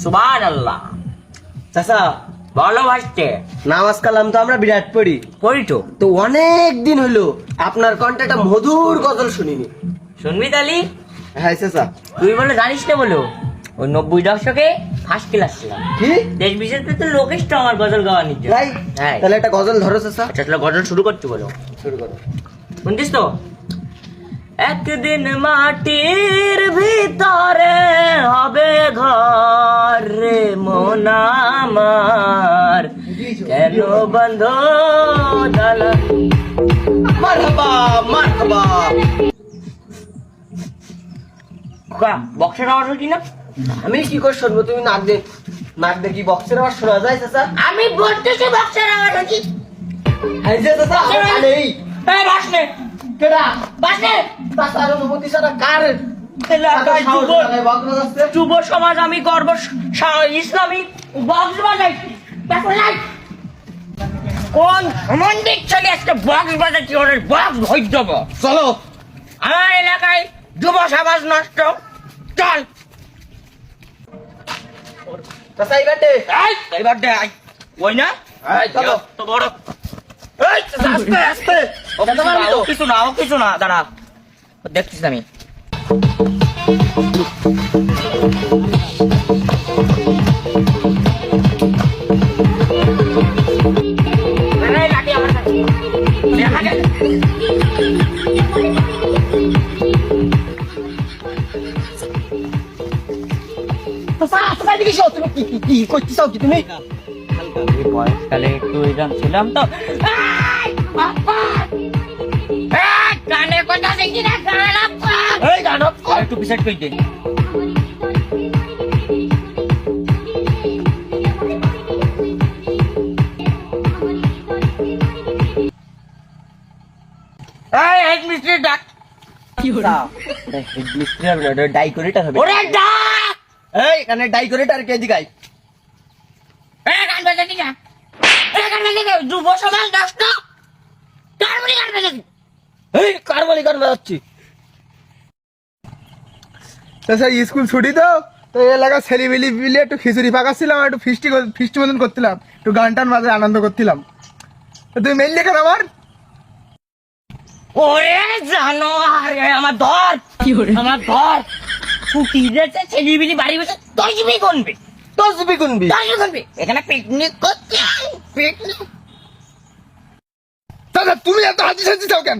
সুবহানাল্লাহ। চাচা বলো ভাইস্তে। নামাজ কালাম তো আমরা বিরাট পড়ি পড়ি তো। তো অনেক দিন হলো আপনার কণ্ঠে একটা মধুর গজল শুনিনি। শুনবি তালি? হ্যাঁ চাচা। তুই বলে জানিস না বলো, ওই 90 দশকে ফার্স্ট ক্লাস ছিলাম। কি দেশ বিদেশে তো লোকেশ তো আমার গজল গাওয়ার নিচ্ছে। তাই? হ্যাঁ। তাহলে একটা গজল ধরো চাচা। আচ্ছা তাহলে গজল শুরু করতে বলো। শুরু করো। শুনছিস তো? একদিন মাটির ভিতরে হবে ঘর রে মন আমার, কেন বন্ধ দালান। মারহাবা মারহাবা। বক্সের আওয়াজ হচ্ছি না? আমি কি করে শুনবো? তুমি নাক দে কি বক্সের আওয়াজ শোনা যায় চাচা? আমি বলতেছি বক্সের আওয়াজ হচ্ছি। হ্যাঁ যে চাচা নেই। এই বাসনে কেডা? বাসনে চাচার অনুমতি ছাড়া কার এলাকায় সাহস লাগায় বকরা যাচ্ছে? যুব সমাজ আমি গর্ব ইসলামী বক্স বাজাইছি। দেখো নাই কোন মন্দির চলে আজকে বক্স বাজাচ্ছি, ওর বক্স ভয় দেব। চলো আমার এলাকায় যুব সমাজ নষ্ট। চল চাচা এইবারে এবার দে ওই না চলো। তো বড় এই আস্তে আস্তে ও কিছু না দাঁড়া দেখছিস আমি। লাঠি আমার কাছে। কি করতে চাও কি তুমি? বয়সকালে একটু এরকম ছিলাম তো। গানের কথা দেখি না, গান একটু পিছাট করে দে। হেড মিস্ত্রি ডাক। ডাইকোরেটর হবে। ওরে ডাক। এই এখানে ডাইকোরেটর কে দিগাই? গান বাজাতি না, গান বাজাতি যুব সমাজ নষ্ট। কার বলি গান বাজাতি? এই কার বলি গান বাজাচ্ছি? স্যার স্কুল ছুটি তো তো এলাকা ছেলেমিলি মিলে একটু খিচুড়ি পাকাচ্ছিলাম, একটু ফিস্টি মতন করছিলাম, একটু গান টান বাজে আনন্দ করছিলাম। তো তুমি মেনলি কেন আমার? ওরে জানো আরে আমার ধর আমার ধর ছুটি দিয়েছে ছেলেমিলি বাড়ি বসে তসবি গুনবে। তসবি গুনবি? তসবি গুনবে। এখানে পিকনিক করতে পিকনিক। দাদা তুমি এত হাজি সাজি চাও কেন?